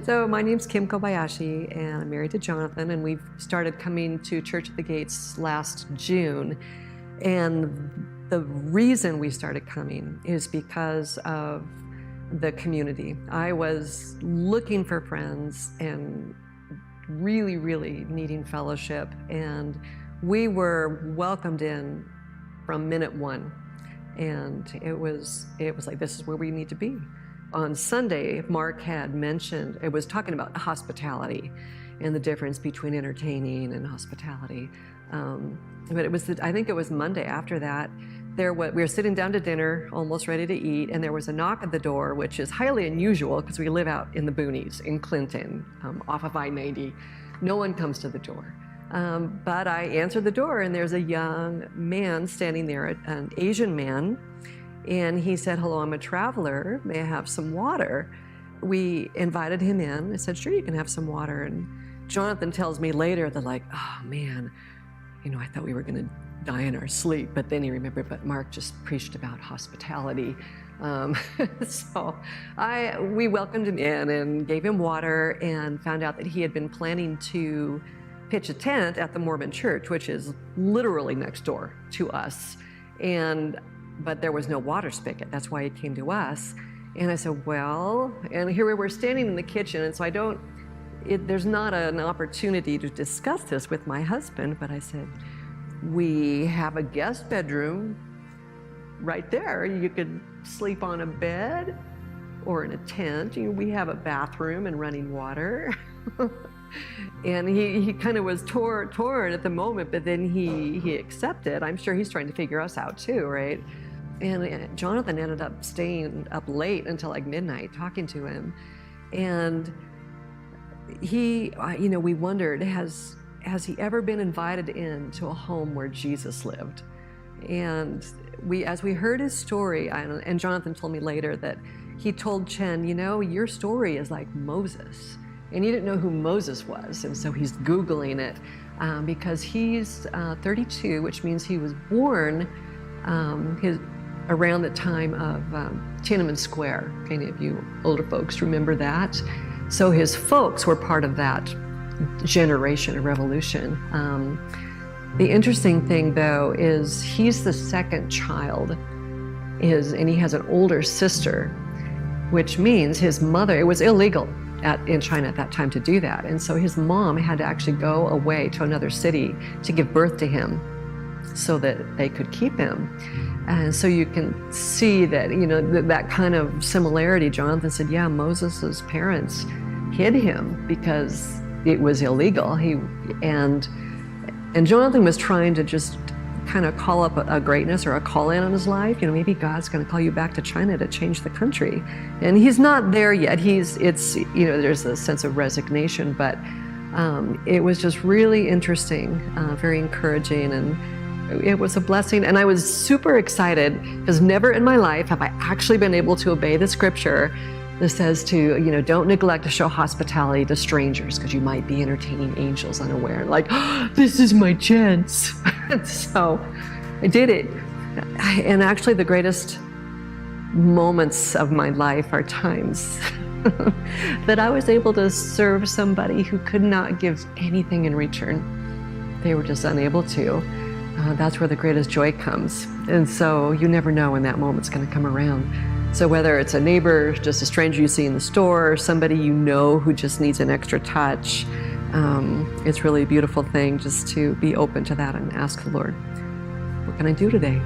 So my name's Kim Kobayashi, and I'm married to Jonathan, and we've started coming to Church at the Gates last June. And the reason we started coming is because of the community. I was looking for friends and really, really needing fellowship, and we were welcomed in from minute one. And it was like, this is where we need to be. On Sunday, Mark had mentioned, it was talking about hospitality and the difference between entertaining and hospitality. But it was, I think it was Monday after that, we were sitting down to dinner, almost ready to eat, and there was a knock at the door, which is highly unusual because we live out in the boonies in Clinton, off of I-90. No one comes to the door. But I answered the door, and there's a young man standing there, an Asian man, and he said, "Hello, I'm a traveler. May I have some water?" We invited him in. I said, "Sure, you can have some water." And Jonathan tells me later that, like, "Oh man, I thought we were going to die in our sleep." But then he remembered, but Mark just preached about hospitality. So we welcomed him in and gave him water, and found out that he had been planning to pitch a tent at the Mormon church, which is literally next door to us. But there was no water spigot. That's why he came to us. And I said, well, and here we were standing in the kitchen, and so there's not an opportunity to discuss this with my husband, but I said, we have a guest bedroom right there. You could sleep on a bed or in a tent. We have a bathroom and running water. And he kind of was torn at the moment, but then he accepted. I'm sure he's trying to figure us out too, right? And Jonathan ended up staying up late until like midnight talking to him. And we wondered, has he ever been invited into a home where Jesus lived? And as we heard his story, and Jonathan told me later that he told Chen, your story is like Moses. And he didn't know who Moses was, and so he's Googling it because he's 32, which means he was born around the time of Tiananmen Square. Any of you older folks remember that? So his folks were part of that generation of revolution. The interesting thing, though, is he's the second child, and he has an older sister, which means his mother, it was illegal in China at that time to do that. And so his mom had to actually go away to another city to give birth to him so that they could keep him. And so you can see that, that kind of similarity. Jonathan said, yeah, Moses's parents hid him because it was illegal. And Jonathan was trying to just kind of call up a greatness or a call in on his life. Maybe God's going to call you back to China to change the country. And he's not there yet. There's a sense of resignation, but it was just really interesting, very encouraging, and it was a blessing. And I was super excited because never in my life have I actually been able to obey the scripture that says to, don't neglect to show hospitality to strangers because you might be entertaining angels unaware. Like, oh, this is my chance. So I did it. And actually the greatest moments of my life are times that I was able to serve somebody who could not give anything in return. They were just unable to. That's where the greatest joy comes. And so you never know when that moment's going to come around. So whether it's a neighbor, just a stranger you see in the store, somebody who just needs an extra touch, it's really a beautiful thing just to be open to that and ask the Lord, what can I do today?